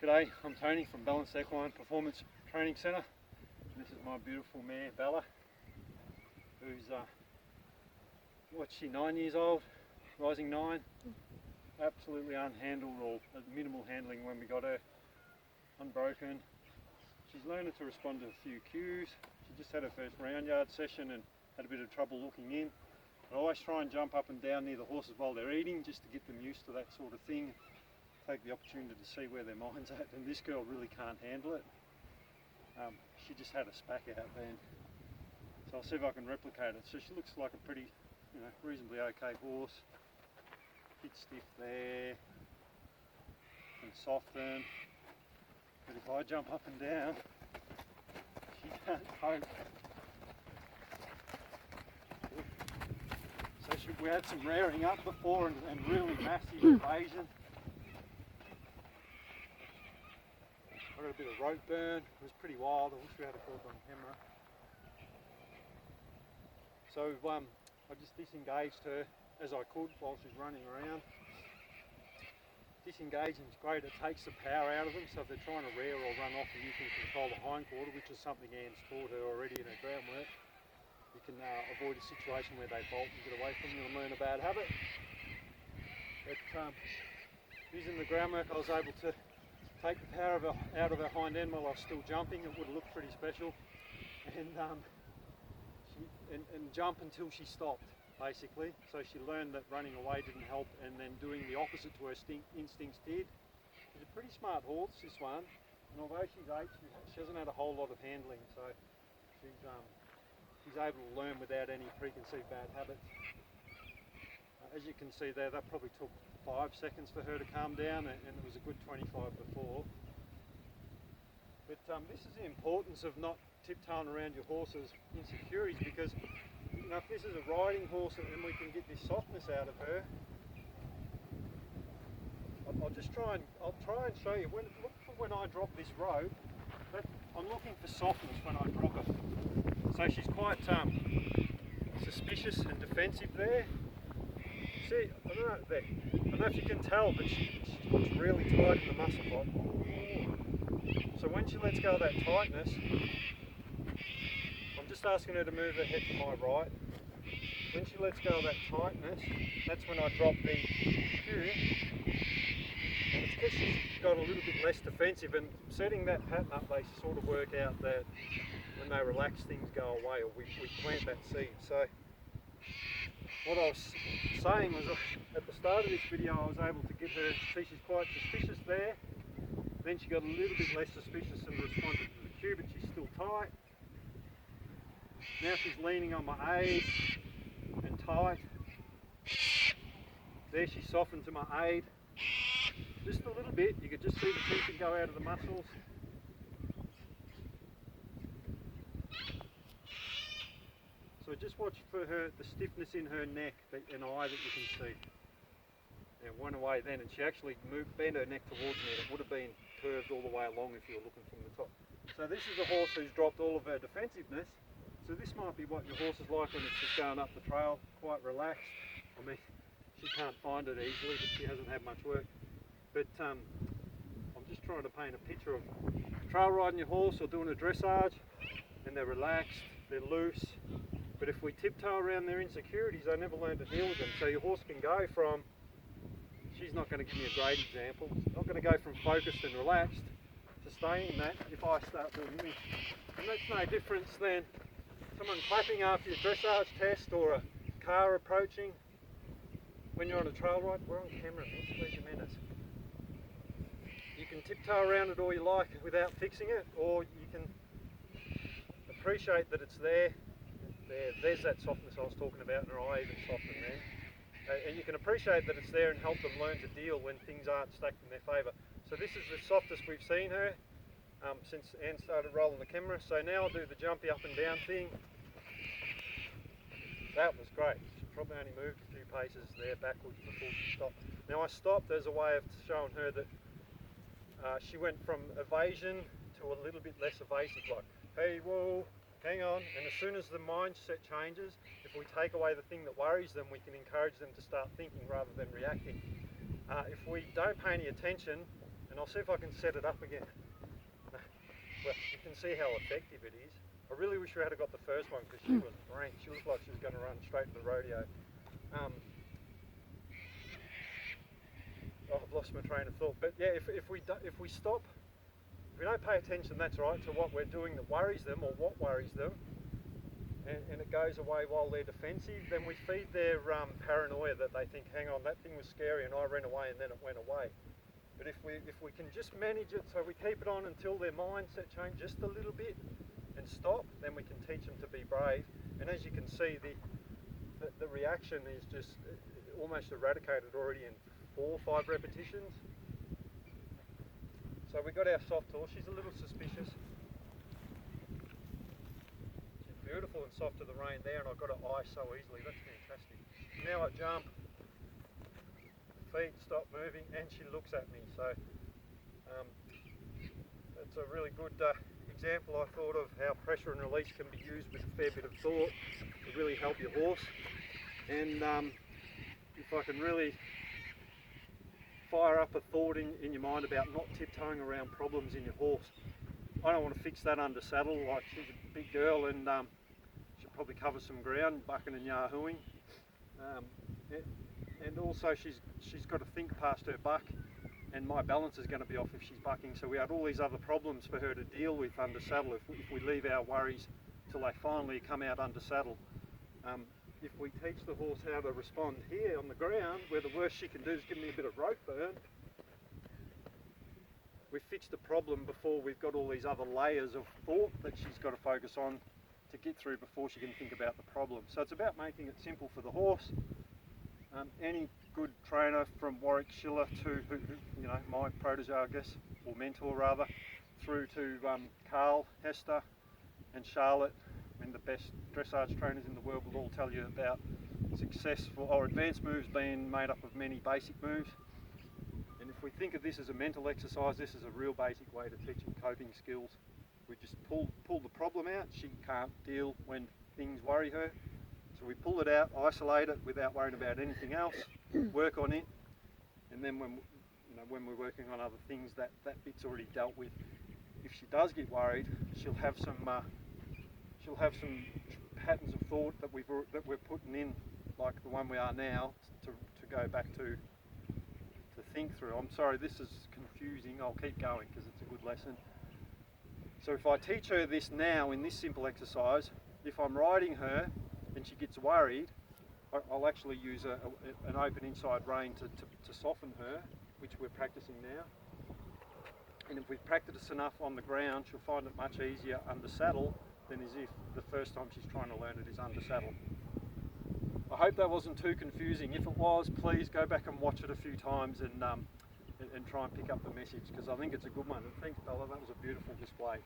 G'day, I'm Tony from Balanced Equine Performance Training Centre. This is my beautiful mare Bella, who's what's she, 9 years old, rising 9. Absolutely unhandled, or minimal handling when we got her, unbroken. She's learning to respond to a few cues. She just had her first round yard session and had a bit of trouble looking in. I always try and jump up and down near the horses while they're eating, just to get them used to that sort of thing. Take the opportunity to see where their mind's at, and this girl really can't handle it. She just had a spack out then, so I'll see if I can replicate it. So she looks like a pretty, reasonably okay horse. Bit stiff there, and soften. But if I jump up and down, she can't cope. So we had some rearing up before and really massive evasion. I got a bit of rope burn. It was pretty wild. I wish we had a caught on camera. So I just disengaged her as I could while she's running around. Disengaging is great. It takes the power out of them. So if they're trying to rear or run off and you can control the hindquarter, which is something Anne's taught her already in her groundwork, you can avoid a situation where they bolt and get away from you and learn a bad habit. But using the groundwork, I was able to take the power out of her hind end while I was still jumping. It would have looked pretty special, and jump until she stopped, basically. So she learned that running away didn't help, and then doing the opposite to her instincts did. She's a pretty smart horse, this one, and although she's 8, she hasn't had a whole lot of handling, so she's able to learn without any preconceived bad habits. As you can see there, that probably took 5 seconds for her to calm down, and it was a good 25 before. But this is the importance of not tiptoeing around your horse's insecurities, because if this is a riding horse and we can get this softness out of her, I'll try and show you. Look for when I drop this rope, I'm looking for softness when I drop it. So she's quite suspicious and defensive there. See, I don't know if you can tell, but she looks really tight in the muscle block. So when she lets go of that tightness, I'm just asking her to move her head to my right. When she lets go of that tightness, that's when I drop the cue. And it's because she's got a little bit less defensive, and setting that pattern up, they sort of work out that when they relax, things go away, or we plant that seed. So what I was saying was, at the start of this video, I was able to get her, see she's quite suspicious there. Then she got a little bit less suspicious and responded to the cue, but she's still tight. Now she's leaning on my aid and tight. There she softened to my aid. Just a little bit, you could just see the tension go out of the muscles. So just watch for the stiffness in her neck and eye that you can see. And went away then, and she actually bent her neck towards me, and it would have been curved all the way along if you were looking from the top. So this is a horse who's dropped all of her defensiveness. So this might be what your horse is like when it's just going up the trail, quite relaxed. I mean, she can't find it easily, but she hasn't had much work. But I'm just trying to paint a picture of trail riding your horse or doing a dressage, and they're relaxed, they're loose. But if we tiptoe around their insecurities, they never learn to deal with them. So your horse can go from, she's not going to give me a great example, not going to go from focused and relaxed to staying that if I start doing this. And that's no difference than someone clapping after your dressage test, or a car approaching when you're on a trail ride. We're on camera, miss, where's your manners? You can tiptoe around it all you like without fixing it, or you can appreciate that it's there. There's that softness I was talking about, and her eye even softened there. And you can appreciate that it's there and help them learn to deal when things aren't stacked in their favour. So this is the softest we've seen her since Anne started rolling the camera. So now I'll do the jumpy up and down thing. That was great. She probably only moved a few paces there backwards before she stopped. Now I stopped as a way of showing her that she went from evasion to a little bit less evasive, like, hey, whoa, hang on. And as soon as the mindset changes, if we take away the thing that worries them, we can encourage them to start thinking rather than reacting. If we don't pay any attention And I'll see if I can set it up again. Well, you can see how effective it is. I really wish we had got the first one because she was rank. She looked like she was going to run straight to the rodeo. I've lost my train of thought. But yeah, if we stop, if we don't pay attention, that's right, to what we're doing that worries them or what worries them, and it goes away while they're defensive, then we feed their paranoia that they think, hang on, that thing was scary and I ran away and then it went away. But if we can just manage it so we keep it on until their mindset change just a little bit and stop, then we can teach them to be brave. And as you can see, the reaction is just almost eradicated already in 4 or 5 repetitions. So we got our soft horse. She's a little suspicious. She's beautiful and soft to the rein there, and I've got her eye so easily. That's fantastic. Now I jump, feet stop moving, and she looks at me. So that's a really good example, I thought, of how pressure and release can be used with a fair bit of thought to really help your horse. And if I can really fire up a thought in your mind about not tiptoeing around problems in your horse. I don't want to fix that under saddle. Like, she's a big girl and she'll probably cover some ground bucking and yahooing. And also she's got to think past her buck, and my balance is going to be off if she's bucking. So we had all these other problems for her to deal with under saddle if we leave our worries till they finally come out under saddle. If we teach the horse how to respond here on the ground, where the worst she can do is give me a bit of rope burn, we've fixed the problem before we've got all these other layers of thought that she's got to focus on to get through before she can think about the problem. So it's about making it simple for the horse. Any good trainer, from Warwick Schiller to my protege, I guess, or mentor rather, through to Carl, Hester and Charlotte, and the best dressage trainers in the world will all tell you about successful or advanced moves being made up of many basic moves. And if we think of this as a mental exercise, this is a real basic way to teach them coping skills. We just pull the problem out. She can't deal when things worry her, so we pull it out, isolate it without worrying about anything else, work on it, and then when we're working on other things, that bit's already dealt with. If she does get worried, she'll have some patterns of thought that we're putting in, like the one we are now, to go back to think through. I'm sorry, this is confusing. I'll keep going because it's a good lesson. So if I teach her this now in this simple exercise, if I'm riding her and she gets worried, I'll actually use an open inside rein to soften her, which we're practicing now. And if we've practiced enough on the ground, she'll find it much easier under saddle than as if the first time she's trying to learn it is under saddle. I hope that wasn't too confusing. If it was, please go back and watch it a few times and try and pick up the message, because I think it's a good one. And thanks, Bella, that was a beautiful display.